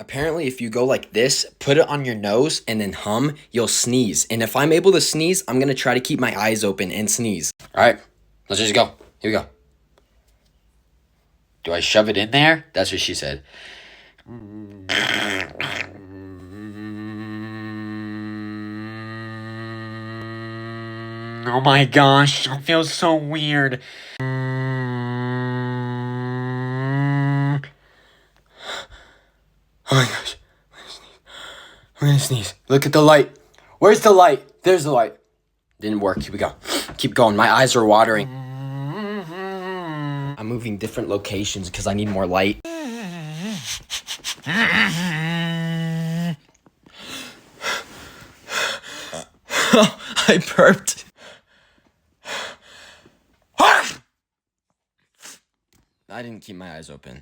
Apparently, if you go like this, put it on your nose, and then hum, you'll sneeze. And if I'm able to sneeze, I'm gonna try to keep my eyes open and sneeze. All right, let's just go. Here we go. Do I shove it in there? That's what she said. Oh my gosh, it feels so weird. Oh my gosh. I'm gonna sneeze. Look at the light. Where's the light? There's the light. Didn't work. Here we go. Keep going. My eyes are watering. I'm moving different locations because I need more light. I burped. I didn't keep my eyes open.